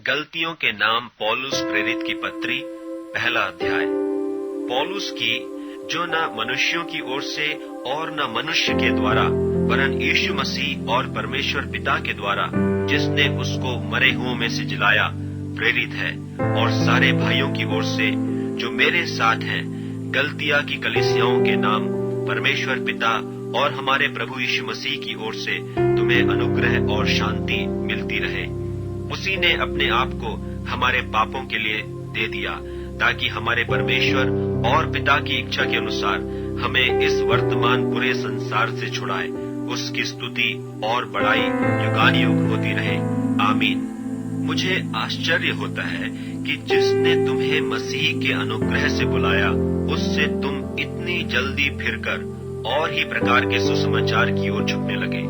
गलतियों के नाम पौलुस प्रेरित की पत्री, पहला अध्याय। पौलुस की, जो न मनुष्यों की ओर से और न मनुष्य के द्वारा वरन यीशु मसीह और परमेश्वर पिता के द्वारा जिसने उसको मरे हुओं में से जिलाया प्रेरित है, और सारे भाइयों की ओर से जो मेरे साथ हैं, गलतिया की कलीसियाओं के नाम परमेश्वर पिता और हमारे प्रभु यीशु मसीह की ओर से तुम्हें अनुग्रह और शांति मिलती रहे। उसी ने अपने आप को हमारे पापों के लिए दे दिया, ताकि हमारे परमेश्वर और पिता की इच्छा के अनुसार हमें इस वर्तमान बुरे संसार से छुड़ाए। उसकी स्तुति और बड़ाई युगानुयुग होती रहे। आमीन। मुझे आश्चर्य होता है कि जिसने तुम्हें मसीह के अनुग्रह से बुलाया, उससे तुम इतनी जल्दी फिरकर और ही प्रकार के सुसमाचार की ओर झुकने लगे।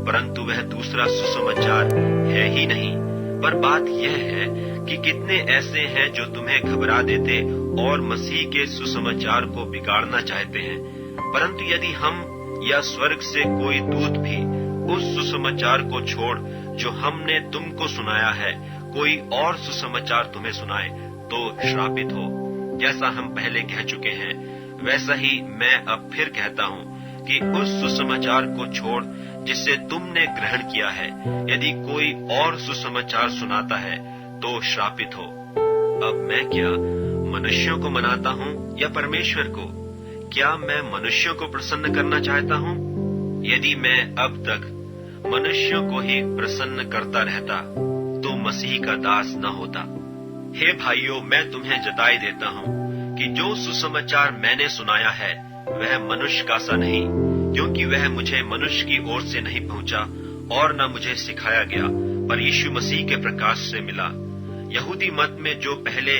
परंतु वह दूसरा सुसमाचार है ही नहीं, पर बात यह है कि कितने ऐसे हैं जो तुम्हें घबरा देते और मसीह के सुसमाचार को बिगाड़ना चाहते हैं। परंतु यदि हम या स्वर्ग से कोई दूत भी उस सुसमाचार को छोड़ जो हमने तुमको सुनाया है, कोई और सुसमाचार तुम्हें सुनाए, तो श्रापित हो। जैसा हम पहले कह चुके हैं, वैसा ही मैं अब फिर कहता हूँ कि उस सुसमाचार को छोड़ जिसे तुमने ग्रहण किया है, यदि कोई और सुसमाचार सुनाता है, तो श्रापित हो। अब मैं क्या मनुष्यों को मनाता हूँ या परमेश्वर को? क्या मैं मनुष्यों को प्रसन्न करना चाहता हूँ? यदि मैं अब तक मनुष्यों को ही प्रसन्न करता रहता, तो मसीह का दास न होता। हे भाइयों, मैं तुम्हें जताई देता हूँ कि जो सुसमाचार मैंने सुनाया है, वह मनुष्य का सा नहीं, क्योंकि वह मुझे मनुष्य की ओर से नहीं पहुंचा और न मुझे सिखाया गया, पर यीशु मसीह के प्रकाश से मिला। यहूदी मत में जो पहले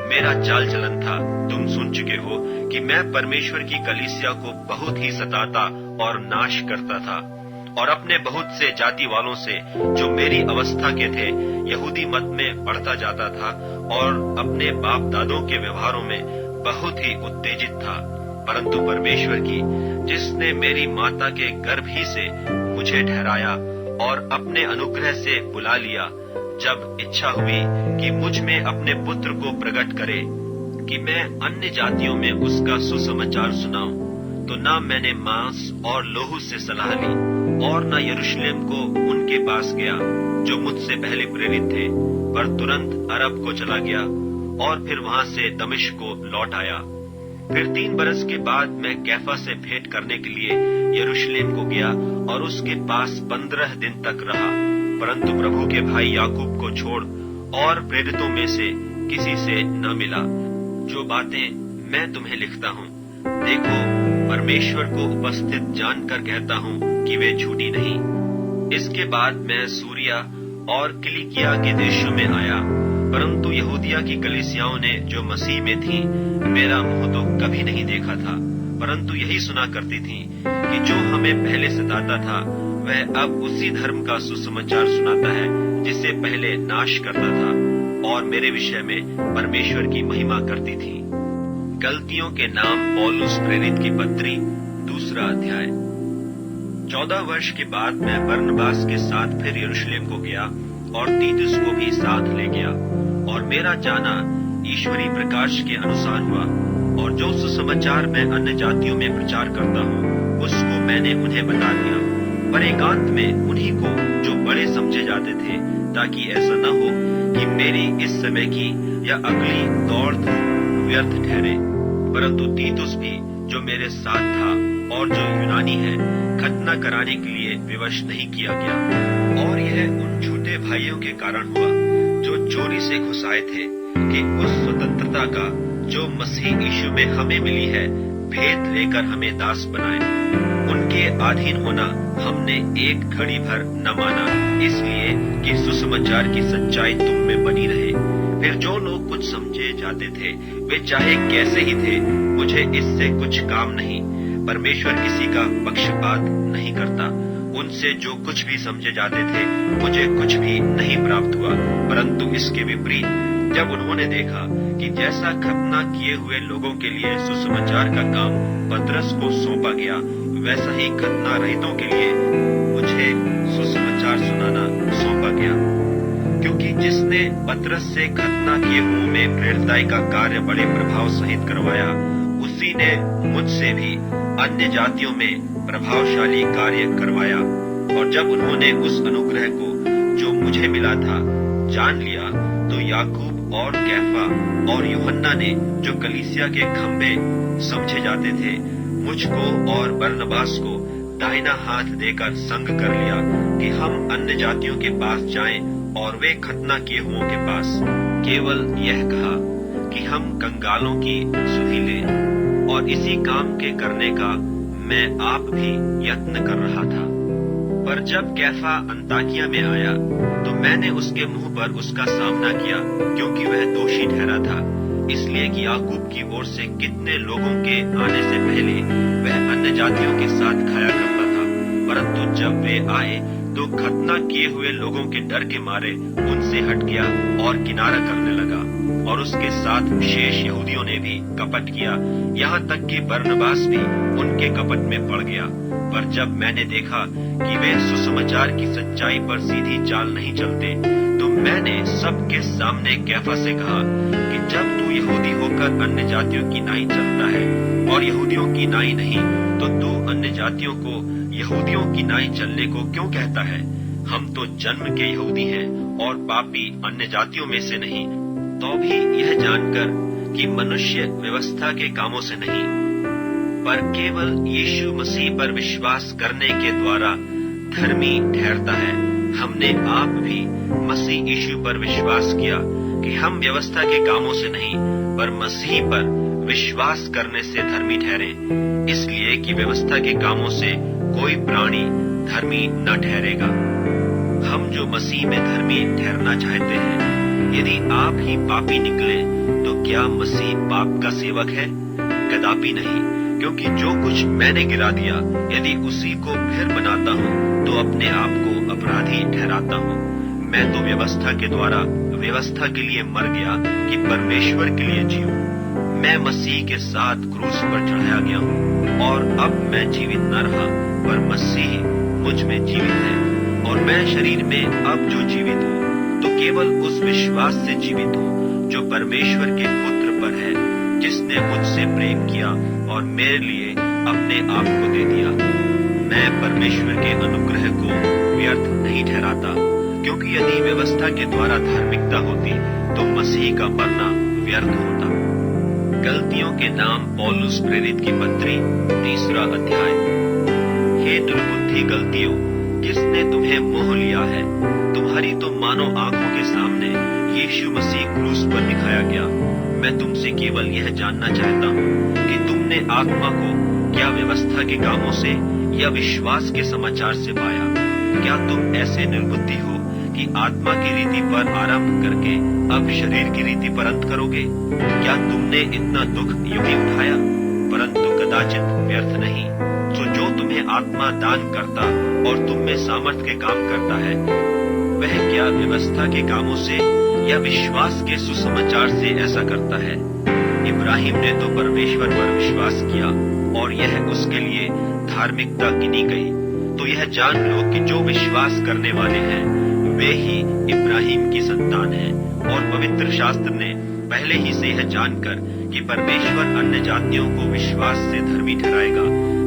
मेरा चाल चलन था, तुम सुन चुके हो कि मैं परमेश्वर की कलीसिया को बहुत ही सताता और नाश करता था, और अपने बहुत से जाति वालों से जो मेरी अवस्था के थे यहूदी मत में बढ़ता जाता था, और अपने बाप दादों के व्यवहारों में बहुत ही उत्तेजित था। परंतु परमेश्वर की, जिसने मेरी माता के गर्भ ही से मुझे ठहराया और अपने अनुग्रह से बुला लिया, जब इच्छा हुई कि मुझ में अपने पुत्र को प्रकट करे कि मैं अन्य जातियों में उसका सुसमाचार सुनाऊं, तो न मैंने मांस और लोहू से सलाह ली और न यरूशलेम को उनके पास गया जो मुझसे पहले प्रेरित थे, पर तुरंत अरब को चला गया और फिर वहां से दमिश्क को लौट आया। फिर 3 बरस के बाद मैं कैफा से भेंट करने के लिए यरूशलेम को गया और उसके पास 15 दिन तक रहा, परंतु प्रभु के भाई याकूब को छोड़ और प्रेरितों में से किसी से न मिला। जो बातें मैं तुम्हें लिखता हूँ, देखो, परमेश्वर को उपस्थित जानकर कहता हूँ कि वे झूठी नहीं। इसके बाद मैं सूरिया और किलिकिया के देशों में आया, परंतु यहूदिया की कलीसियाओं ने जो मसीह में थी, मेरा मुंह तो कभी नहीं देखा था, परंतु यही सुना करती थी कि जो हमें पहले सताता था, वह अब उसी धर्म का सुसमाचार सुनाता है जिसे पहले नाश करता था, और मेरे विषय में परमेश्वर की महिमा करती थी। गलतियों के नाम पौलुस प्रेरित की पत्री, दूसरा अध्याय। 14 वर्ष के बाद मैं बरनबास के साथ फिर यरूशलेम को गया और तीतुस को भी साथ ले गया, और मेरा जाना ईश्वरी प्रकाश के अनुसार हुआ। और जो सुसमाचार मैं अन्य जातियों में प्रचार करता हूँ, उसको मैंने उन्हें बता दिया, पर एकांत में उन्हीं को जो बड़े समझे जाते थे, ताकि ऐसा न हो कि मेरी इस समय की या अगली दौड़ व्यर्थ ठहरे। परंतु तीतुस भी, जो मेरे साथ था और जो यूनानी है, खतना कराने के लिए विवश नहीं किया गया। और यह उन झूठे भाइयों के कारण हुआ जो चोरी से घुसाए थे, कि उस स्वतंत्रता का जो मसीह यीशु में हमें मिली है, भेद लेकर हमें दास बनाए। उनके अधीन होना हमने एक घड़ी भर न माना, इसलिए कि सुसमाचार की सच्चाई तुम में बनी रहे। फिर जो लोग कुछ समझे जाते थे, वे चाहे कैसे ही थे, मुझे इससे कुछ काम नहीं। परमेश्वर किसी का पक्षपात नहीं करता। उनसे जो कुछ भी समझे जाते थे, मुझे कुछ भी नहीं प्राप्त हुआ, परंतु इसके विपरीत जब उन्होंने देखा कि जैसा खतना किए हुए लोगों के लिए सुसमाचार का काम पतरस को सौंपा गया, वैसा ही खतना रहितों के लिए मुझे सुसमाचार सुनाना सौंपा गया। क्योंकि जिसने पतरस से खतना किए मुंह में प्रेरिताई का कार्य बड़े प्रभाव सहित करवाया, उसी ने मुझसे भी अन्य जातियों में प्रभावशाली कार्य करवाया। और जब उन्होंने उस अनुग्रह को जो मुझे मिला था जान लिया, तो याकूब और कैफा और यूहन्ना ने, जो कलीसिया के खंभे समझे जाते थे, मुझको और बरनबास को दाहिना हाथ देकर संग कर लिया कि हम अन्य जातियों के पास जाएं और वे खतना किए हुओं के पास। केवल यह कहा कि हम कंगालों की सुधि लें, और इसी काम के करने का मैं आप भी यत्न कर रहा था। पर जब कैफा अंताकिया में आया, तो मैंने उसके मुंह पर उसका सामना किया, क्योंकि वह दोषी ठहरा था, इसलिए कि याकूब की ओर से कितने लोगों के आने से पहले वह अन्य जातियों के साथ खाया करता था। परंतु जब वे आए, तो खतना किए हुए लोगों के डर के मारे उनसे हट गया और किनारा करने लगा। और उसके साथ शेष यहूदियों ने भी कपट किया, यहाँ तक कि बरनबास भी उनके कपट में पड़ गया। पर जब मैंने देखा कि वे सुसमाचार की सच्चाई पर सीधी चाल नहीं चलते, तो मैंने सबके सामने कैफा से कहा कि जब तू यहूदी होकर अन्य जातियों की नाई चलता है और यहूदियों की नाई नहीं, तो तू अन्य जातियों को यहूदियों की नाई चलने को क्यों कहता है? हम तो जन्म के यहूदी हैं और पापी अन्य जातियों में से नहीं। तो भी यह जानकर कि मनुष्य व्यवस्था के कामों से नहीं, पर केवल यीशु मसीह पर विश्वास करने के द्वारा धर्मी ठहरता है, हमने आप भी मसीह यीशु पर विश्वास किया कि हम व्यवस्था के कामों से नहीं, पर मसीह पर विश्वास करने से धर्मी ठहरे। इसलिए कि व्यवस्था के कामों से कोई प्राणी धर्मी न ठहरेगा। हम जो मसीह में धर्मी ठहरना चाहते हैं, यदि आप ही पापी निकले, तो क्या मसीह पाप का सेवक है? कदापि नहीं, क्योंकि जो कुछ मैंने गिरा दिया, यदि उसी को फिर बनाता हूँ, तो अपने आप को अपराधी ठहराता हूँ। मैं तो व्यवस्था के द्वारा व्यवस्था के लिए मर गया कि परमेश्वर के लिए जीऊं। मैं मसीह के साथ क्रूस पर चढ़ाया गया हूँ, और अब मैं जीवित न रहा, पर मसीह मुझ में जीवित है। और मैं शरीर में अब जो जीवित हूँ, तो केवल उस विश्वास से जीवित हूँ जो परमेश्वर के पुत्र पर है, जिसने मुझसे प्रेम किया और मेरे लिए अपने आप को दे दिया। मैं परमेश्वर के अनुग्रह को व्यर्थ नहीं ठहराता, क्योंकि यदि व्यवस्था के द्वारा धार्मिकता होती, तो मसीह का मरना व्यर्थ होता। गलतियों के नाम पौलुस प्रेरित की पत्री 3 अध्याय। हे दुर्बुद्धि गलतियों, किसने तुम्हें मोह लिया है? तुम्हारी तो मानो आंखों के सामने यीशु मसीह क्रूस पर दिखाया गया। मैं तुमसे केवल यह जानना चाहता हूँ कि तुमने आत्मा को क्या व्यवस्था के कामों से या विश्वास के समाचार से पाया? क्या तुम ऐसे निर्बुद्धि हो कि आत्मा की रीति पर आरंभ करके अब शरीर की रीति पर अंत करोगे? क्या तुमने इतना दुख यूं ही उठाया? परंतु कदाचित व्यर्थ नहीं। तो जो तुम्हें आत्मा दान करता और तुम में सामर्थ के काम करता है, वह क्या व्यवस्था के कामों से या विश्वास के सुसमाचार से ऐसा करता है? इब्राहिम ने तो परमेश्वर पर विश्वास किया और यह उसके लिए धार्मिकता गिनी गई। तो यह जान लो कि जो विश्वास करने वाले हैं, वे ही इब्राहिम की संतान हैं। और पवित्र शास्त्र ने पहले ही से यह जानकर कि परमेश्वर अन्य जातियों को विश्वास से धर्मी ठहराएगा,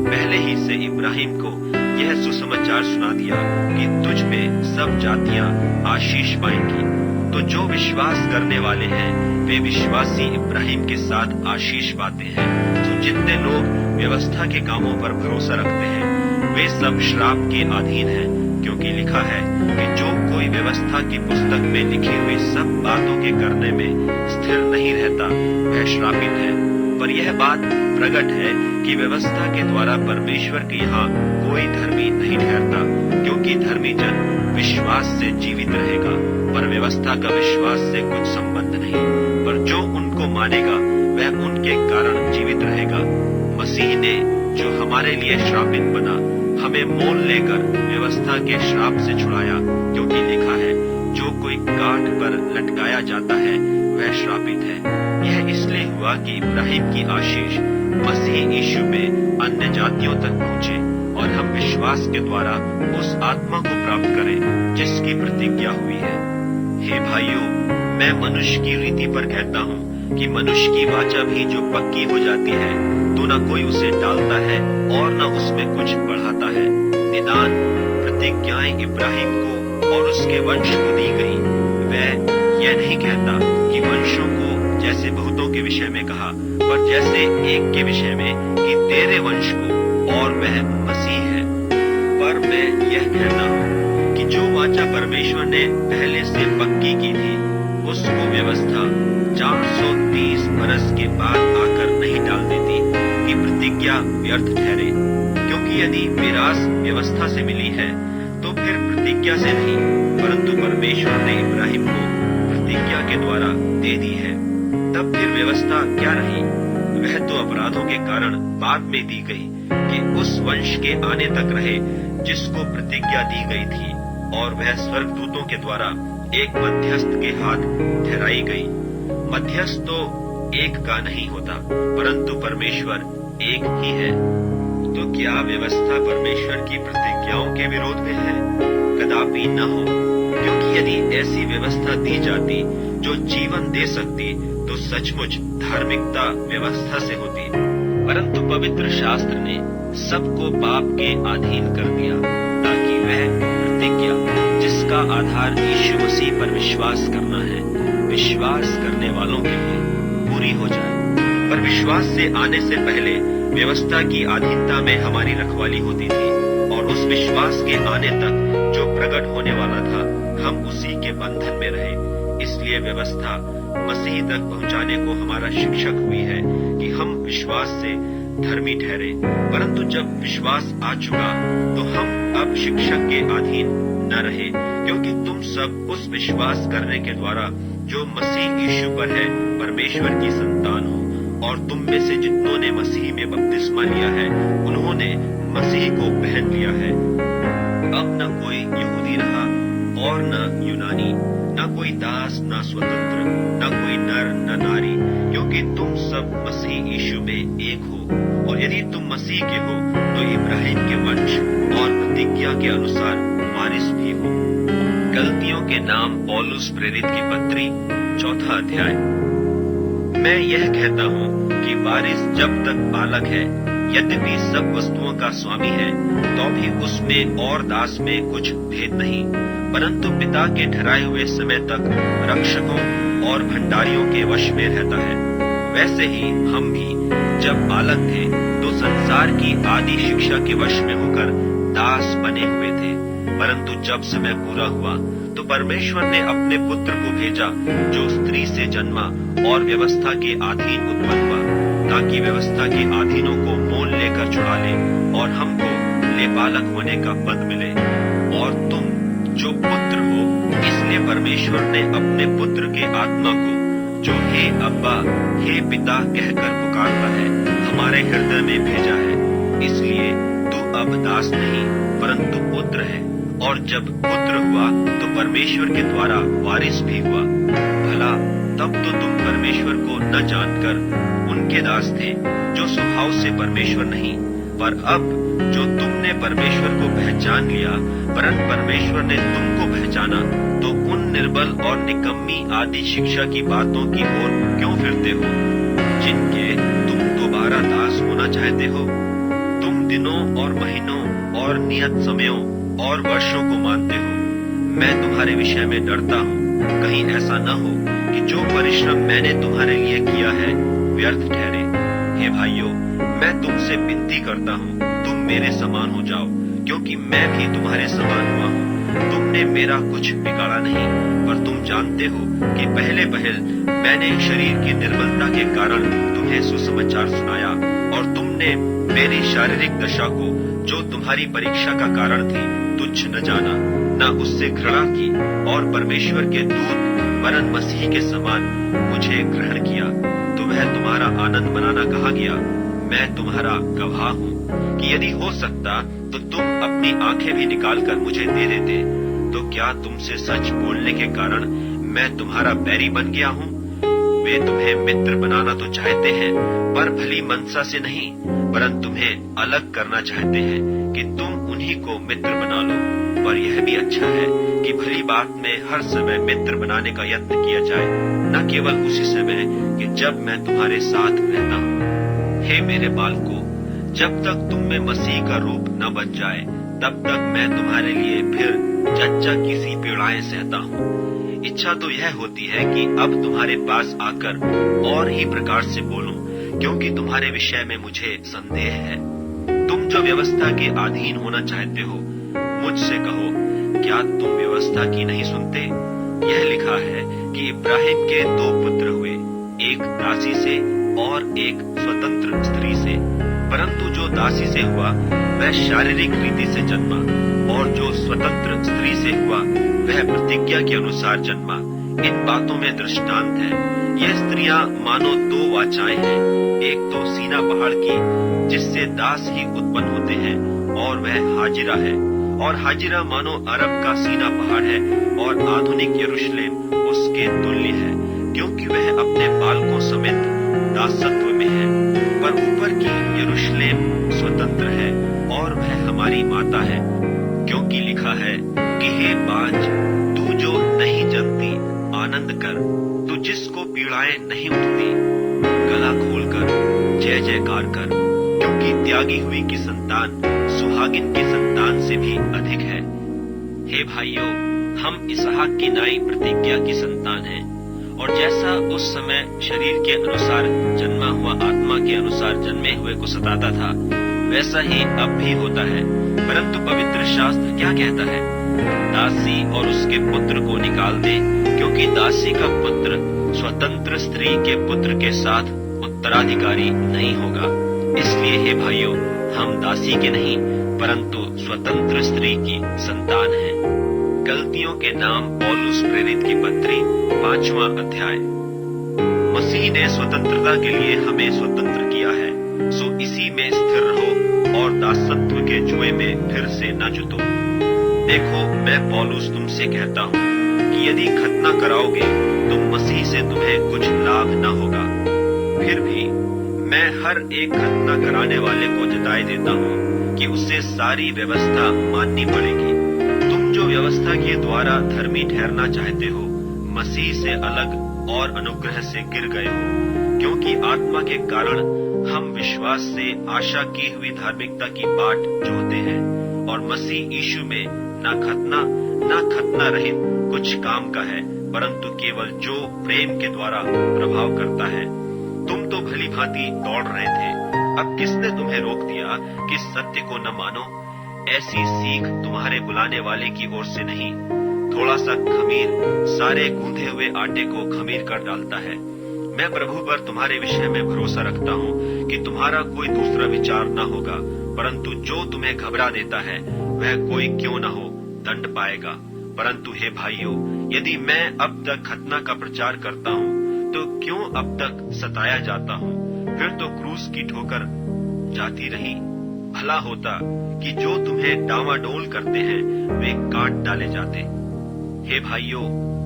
पहले ही से इब्राहिम को यह सुसमाचार सुना दिया कि तुझ में सब जातियां आशीष पाएंगी। तो जो विश्वास करने वाले हैं, वे विश्वासी इब्राहिम के साथ आशीष पाते हैं। तो जितने लोग व्यवस्था के कामों पर भरोसा रखते हैं, वे सब श्राप के अधीन हैं, क्योंकि लिखा है कि जो कोई व्यवस्था की पुस्तक में लिखी हुई सब बातों के करने में स्थिर नहीं रहता, वह श्रापित है। पर यह बात प्रकट है कि व्यवस्था के द्वारा परमेश्वर के यहाँ कोई धर्मी नहीं ठहरता, क्योंकि धर्मी जन विश्वास से जीवित रहेगा, पर व्यवस्था का विश्वास से कुछ संबंध नहीं। पर जो उनको मानेगा, वह उनके कारण जीवित रहेगा। मसीह ने जो हमारे लिए श्रापित बना, हमें मोल लेकर व्यवस्था के श्राप से छुड़ाया, क्योंकि लिखा है, जो कोई काठ पर लटकाया जाता है, वह श्रापित है। यह इसलिए हुआ कि इब्राहिम की आशीष मसीह यीशु में अन्य जातियों तक पहुंचे, और हम विश्वास के द्वारा उस आत्मा को प्राप्त करें जिसकी प्रतिज्ञा हुई है। हे भाइयों, मैं मनुष्य की रीति पर कहता हूँ कि मनुष्य की वाचा भी जो पक्की हो जाती है तो न कोई उसे टालता है और न उसमें कुछ बढ़ाता है। निदान प्रतिज्ञाएं इब्राहिम को और उसके वंश को दी गई। वह यह नहीं कहता कि वंशों को जैसे बहुतों के विषय में कहा, पर जैसे एक के विषय में कि तेरे वंश को, और वह मसीह है। पर मैं यह कहता हूँ कि जो वाचा परमेश्वर ने पहले से पक्की की थी, उसको व्यवस्था 430 बरस के बाद आकर नहीं डाल देती कि प्रतिज्ञा व्यर्थ ठहरे। क्योंकि यदि मिरास व्यवस्था से मिली है तो फिर प्रतिज्ञा से नहीं, परंतु परमेश्वर ने इब्राहिम को प्रतिज्ञा के द्वारा दे दी है। तब फिर व्यवस्था क्या रही? वह तो अपराधों के कारण बाद में दी गई कि उस वंश के आने तक रहे जिसको प्रतिज्ञा दी गई थी, और वह स्वर्गदूतों के द्वारा एक मध्यस्थ के हाथ ठहराई गई। मध्यस्थ तो एक का नहीं होता, परंतु परमेश्वर एक ही है। तो क्या व्यवस्था परमेश्वर की प्रतिज्ञाओं के विरोध में है? कदापि न हो, क्योंकि यदि ऐसी व्यवस्था दी जाती जो जीवन दे सकती तो सचमुच धार्मिकता व्यवस्था से होती। परंतु पवित्र शास्त्र ने सबको पाप के अधीन कर दिया, ताकि वह प्रतिज्ञा जिसका आधार यीशु मसीह पर विश्वास करना है, विश्वास करने वालों के लिए पूरी हो जाए। पर विश्वास से आने से पहले व्यवस्था की अधीनता में हमारी रखवाली होती थी, और उस विश्वास के आने तक जो प्रकट होने वाला था, हम उसी के बंधन में रहे। इसलिए व्यवस्था मसीह तक पहुंचाने को हमारा शिक्षक हुई है कि हम विश्वास से धर्मी ठहरे। परंतु जब विश्वास आ चुका तो हम अब शिक्षक के अधीन न रहे, क्योंकि तुम सब उस विश्वास करने के द्वारा जो मसीह यीशु पर है परमेश्वर की संतान हो। और तुम में से जितनों ने मसीह में बपतिस्मा लिया है, उन्होंने मसीह को पहन लिया है। अब न कोई यहूदी रहा और न यूनानी, न कोई दास न स्वतंत्र, न कोई नर न नारी, क्योंकि तुम सब मसीह यीशु में एक हो। और यदि तुम मसीह के हो तो इब्राहिम के वंश और प्रतिज्ञा के अनुसार वारिस भी हो। गलतियों के नाम पौलुस प्रेरित की पत्री 4 अध्याय। मैं यह कहता हूँ कि वारिस जब तक बालक है, यद्यपि सब वस्तुओं का स्वामी है, तो भी उसमें और दास में कुछ भेद नहीं, परंतु पिता के ठहराए हुए समय तक रक्षकों और भंडारियों के वश में रहता है। वैसे ही हम भी जब बालक थे तो संसार की आदि शिक्षा के वश में होकर दास बने हुए थे। परंतु जब समय पूरा हुआ तो परमेश्वर ने अपने पुत्र को भेजा, जो स्त्री से जन्मा और व्यवस्था के अधीन उत्पन्न हुआ, ताकि व्यवस्था के अधीनों को मोल लेकर छुड़ा ले और हमको ले बालक होने का पद मिले। और तुम जो पुत्र हो, इसलिए परमेश्वर ने अपने पुत्र के आत्मा को, जो हे अब्बा हे पिता कहकर पुकारता है, हमारे हृदय में भेजा है। इसलिए तू अब दास नहीं परंतु पुत्र है, और जब पुत्र हुआ तो परमेश्वर के द्वारा वारिस भी हुआ। भला तब तो तुम परमेश्वर को न जानकर उनके दास थे जो स्वभाव से परमेश्वर नहीं, पर अब जो तुमने परमेश्वर को पहचान लिया, परंतु परमेश्वर ने तुमको पहचाना, तो उन निर्बल और निकम्मी आदि शिक्षा की बातों की ओर क्यों फिरते हो, जिनके तुम दोबारा दास होना चाहते हो? तुम दिनों और महीनों और नियत समयों और वर्षों को मानते हो। मैं तुम्हारे विषय में डरता हूँ, कहीं ऐसा न हो कि जो परिश्रम मैंने तुम्हारे लिए किया है व्यर्थ ठहरे। हे भाइयों, मैं तुमसे विनती करता हूँ, तुम मेरे समान हो जाओ, क्योंकि मैं भी तुम्हारे समान हुआ हूँ। तुमने मेरा कुछ बिगाड़ा नहीं, पर तुम जानते हो कि पहले पहल मैंने शरीर की निर्बलता के कारण तुम्हें सुसमाचार सुनाया, और तुमने मेरी शारीरिक दशा को, जो तुम्हारी परीक्षा का कारण थी, तुच्छ न जाना, न उससे घृणा की, और परमेश्वर के दूत वरन मसीह के समान मुझे ग्रहण किया। तो वह तुम्हारा आनंद मनाना कहा गया। मैं तुम्हारा गवाह हूँ कि यदि हो सकता तो तुम अपनी आंखें भी निकालकर मुझे दे देते। तो क्या तुमसे सच बोलने के कारण मैं तुम्हारा बैरी बन गया हूँ? वे तुम्हें मित्र बनाना तो चाहते हैं, पर भली मनसा से नहीं, परंतु तुम्हें अलग करना चाहते हैं, कि तुम उन्हीं को मित्र बना लो, पर यह भी अच्छा है कि भली बात में हर समय मित्र बनाने का यत्न किया जाए, न केवल उसी समय कि जब मैं तुम्हारे साथ रहता हूँ। हे मेरे बालकों, जब तक तुम में मसीह का रूप न बन जाए, तब तक मैं तुम्हारे लिए फिर जच्चा की सी पीड़ाएं सहता हूँ। इच्छा तो यह होती है कि अब तुम्हारे पास आकर और ही प्रकार से बोलूं, क्योंकि तुम्हारे विषय में मुझे संदेह है। तुम जो व्यवस्था के अधीन होना चाहते हो, मुझसे कहो, क्या तुम व्यवस्था की नहीं सुनते? यह लिखा है कि इब्राहिम के 2 पुत्र हुए, एक दासी से और एक स्वतंत्र स्त्री से। परंतु जो दासी से हुआ वह शारीरिक रीति से जन्मा, और जो स्वतंत्र स्त्री से हुआ वह प्रतिज्ञा के अनुसार जन्मा। इन बातों में दृष्टांत है। यह स्त्रियां मानो 2 वाचाएं हैं, एक तो सीना पहाड़ की जिससे दास ही उत्पन्न होते हैं, और वह हाजिरा है। और हाजिरा मानो अरब का सीना पहाड़ है, और आधुनिक यरूशलेम उसके तुल्य है, क्योंकि वह अपने बालकों समेत दासत्व में है। पर ऊपर की यरूशलेम स्वतंत्र है, और वह हमारी माता है, क्योंकि लिखा है कि हे बाज, तू जो नहीं जनती आनंद कर, तू जिसको पीड़ाएं नहीं उठती, गला खोलकर जय जयकार कर, क्योंकि त्यागी हुई की संतान सुहागिन की संतान से भी अधिक है। हे भाइयों, हम इसहाक की नाई प्रतिज्ञा की संतान हैं, और जैसा उस समय शरीर के अनुसार जन्मा हुआ आत्मा के अनुसार जन्मे हुए को सताता था, वैसा ही अब भी होता है। परंतु पवित्र शास्त्र क्या कहता है? दासी और उसके पुत्र को निकाल दे, क्योंकि दासी का पुत्र स्वतंत्र स्त्री के पुत्र के साथ उत्तराधिकारी नहीं होगा। इसलिए हे भाइयों, हम दासी के नहीं परंतु स्वतंत्र स्त्री की संतान हैं। गलतियों के नाम पौलुस प्रेरित की पत्री 5वां अध्याय। मसीह ने स्वतंत्रता के लिए हमें स्वतंत्र किया है, सो इसी में स्थिर रहो और दासत्व के जुए में फिर से न जुटो। देखो, मैं पौलुस तुमसे कहता हूँ कि यदि खतना कराओगे तो मसीह से तुम्हें कुछ लाभ न होगा। फिर भी मैं हर एक खतना कराने वाले को जताए देता हूँ कि उसे सारी व्यवस्था माननी पड़ेगी। तुम जो व्यवस्था के द्वारा धर्मी ठहरना चाहते हो, मसीह से अलग और अनुग्रह से गिर गए हो, क्योंकि आत्मा के कारण हम विश्वास से आशा की हुई धार्मिकता की बाट जोहते हैं, और मसीह यीशु में न खतना रहित कुछ काम का है, परंतु केवल जो प्रेम के द्वारा प्रभाव करता है। तुम तो भली भांति दौड़ रहे थे, अब किसने तुम्हें रोक दिया कि सत्य को न मानो? ऐसी सीख तुम्हारे बुलाने वाले की ओर से नहीं। थोड़ा सा खमीर सारे गूंधे हुए आटे को खमीर कर डालता है। मैं प्रभु पर तुम्हारे विषय में भरोसा रखता हूँ कि तुम्हारा कोई दूसरा विचार न होगा, परंतु जो तुम्हें घबरा देता है वह कोई क्यों न हो दंड पाएगा। परंतु हे भाइयों, यदि मैं अब तक खतना का प्रचार करता हूँ तो क्यों अब तक सताया जाता हूँ? फिर तो क्रूस की ठोकर जाती रही। भला होता कि जो तुम्हें डावाडोल करते हैं वे काट डाले जाते। हे भाइयों,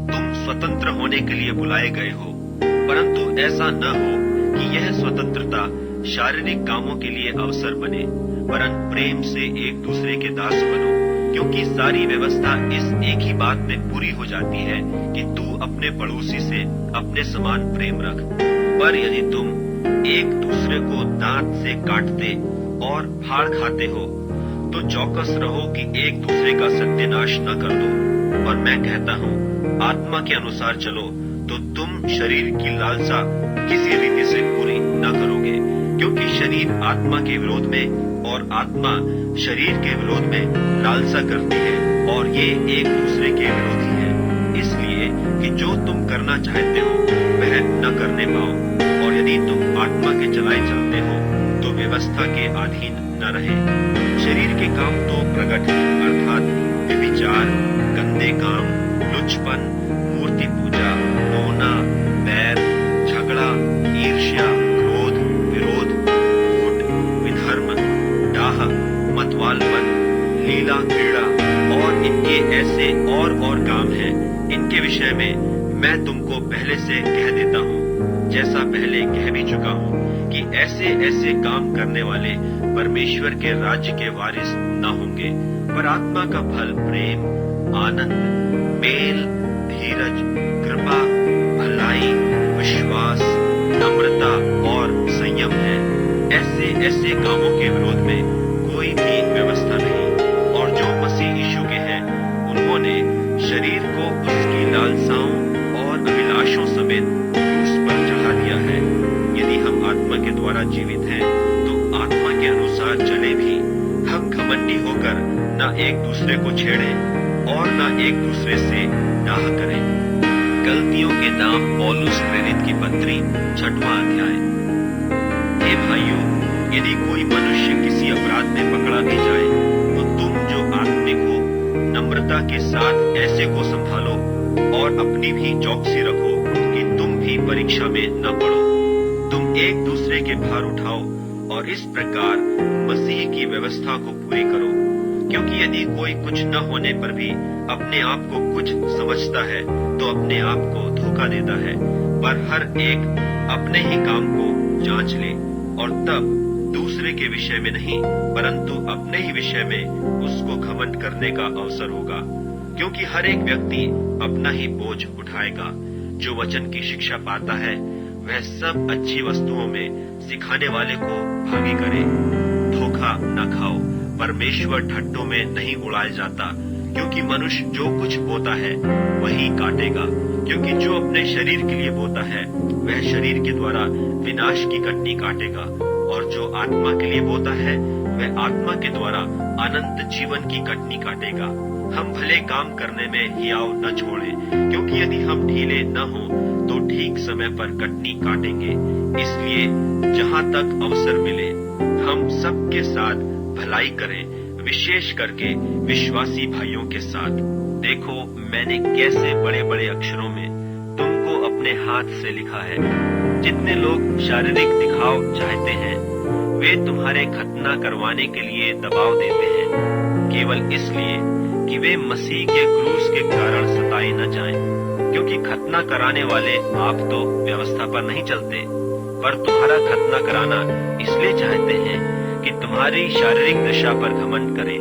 तुम स्वतंत्र होने के लिए बुलाए गए हो, परंतु ऐसा न हो कि यह स्वतंत्रता शारीरिक कामों के लिए अवसर बने, वरन प्रेम से एक दूसरे के दास बनो, क्योंकि सारी व्यवस्था इस एक ही बात में पूरी हो जाती है कि तू अपने पड़ोसी से अपने समान प्रेम रख। पर यदि तुम एक दूसरे को दांत से काटते और फाड़ खाते हो, तो चौकस रहो कि एक दूसरे का सत्यानाश न कर दो। और मैं कहता हूँ, आत्मा के अनुसार चलो तो तुम शरीर की लालसा किसी रीति से पूरी न करोगे, क्योंकि शरीर आत्मा के विरोध में और आत्मा शरीर के विरोध में लालसा करती है, और ये एक दूसरे के विरोधी है, इसलिए कि जो तुम करना चाहते हो वह न करने पाओ। और यदि तुम आत्मा के चलाए चलते हो तो व्यवस्था के अधीन न रहे। शरीर के काम तो प्रकट है, अर्थात व्यभिचार, गंदे काम, लुचपन, मूर्ति पूजा, रोना, बैर, झगड़ा, ईर्ष्या, क्रोध, विरोध, कूट, विधर्म, डाह, मतवालपन, लीला क्रीड़ा और इनके ऐसे और काम हैं। इनके विषय में मैं तुमको पहले से कह देता हूँ, जैसा पहले कह भी चुका हूँ, कि ऐसे काम करने वाले परमेश्वर के राज्य के वारिस न होंगे। पर आत्मा का फल प्रेम, आनंद, मेल, धीरज, कृपा, भलाई, विश्वास, नम्रता और संयम है। ऐसे कामों के विरोध में कोई भी व्यवस्था नहीं। और जो मसीह यीशु के हैं, उन्होंने शरीर को उसकी लालसाओं और अभिलाषों समेत क्रूस पर चढ़ा दिया है। यदि हम आत्मा के द्वारा जीवित हैं, तो आत्मा के अनुसार चले भी। हम घमंडी होकर न एक दूसरे को छेड़ें और न एक दूसरे से डाह करें। गलतियों के नाम पौलुस प्रेरित की पत्री 6वां अध्याय। हे भाइयों, यदि कोई मनुष्य किसी अपराध में पकड़ा भी जाए, तो तुम जो आत्मिक हो, नम्रता के साथ ऐसे को संभालो और अपनी भी चौकसी रखो कि तुम भी परीक्षा में न पड़ो। तुम एक दूसरे के भार उठाओ और इस प्रकार मसीह की व्यवस्था को पूरी करो। क्योंकि यदि कोई कुछ न होने पर भी अपने आप को कुछ समझता है, तो अपने आप को धोखा देता है। पर हर एक अपने ही काम को जांच ले, और तब दूसरे के विषय में नहीं, परंतु अपने ही विषय में उसको घमंड करने का अवसर होगा। क्योंकि हर एक व्यक्ति अपना ही बोझ उठाएगा। जो वचन की शिक्षा पाता है, वह सब अच्छी वस्तुओं में सिखाने वाले को भागी करे। धोखा न खाओ, परमेश्वर ठट्टों में नहीं उड़ाया जाता। क्योंकि मनुष्य जो कुछ बोता है वही काटेगा। क्योंकि जो अपने शरीर के लिए बोता है, वह शरीर के द्वारा विनाश की कटनी काटेगा। और जो आत्मा के लिए बोता है, वह आत्मा के द्वारा अनंत जीवन की कटनी काटेगा। हम भले काम करने में हियाव न छोड़ें, क्योंकि यदि हम ढीले न हों, तो ठीक समय पर कटनी काटेंगे। इसलिए जहाँ तक अवसर मिले, हम सबके साथ भलाई करें, विशेष करके विश्वासी भाइयों के साथ। देखो, मैंने कैसे बड़े बड़े अक्षरों में तुमको अपने हाथ से लिखा है। जितने लोग शारीरिक दिखाव चाहते हैं, वे तुम्हारे खतना करवाने के लिए दबाव देते हैं, केवल इसलिए कि वे मसीह के क्रूस के कारण सताए न जाएं। क्योंकि खतना कराने वाले आप तो व्यवस्था पर नहीं चलते, पर तुम्हारा खतना कराना इसलिए चाहते हैं कि तुम्हारी शारीरिक दशा पर घमंड करें।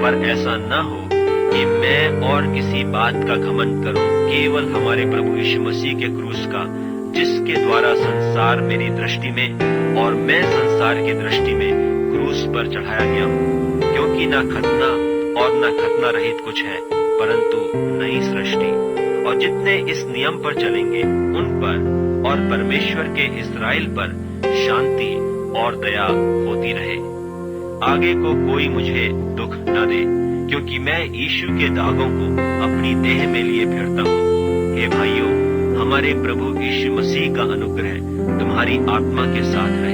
पर ऐसा न हो कि मैं और किसी बात का घमंड करूं, केवल हमारे प्रभु यीशु मसीह के क्रूस का, जिसके द्वारा संसार मेरी दृष्टि में और मैं संसार की दृष्टि में क्रूस पर चढ़ाया गया हूं। क्योंकि न खतना और न खतना रहित कुछ है, परंतु नई सृष्टि। और जितने इस नियम पर चलेंगे, उन पर और परमेश्वर के इस्राएल पर शांति और दया होती रहे। आगे को कोई मुझे दुख न दे, क्योंकि मैं यीशु के दागों को अपनी देह में लिए फिरता हूँ। हे भाइयों, हमारे प्रभु यीशु मसीह का अनुग्रह तुम्हारी आत्मा के साथ है।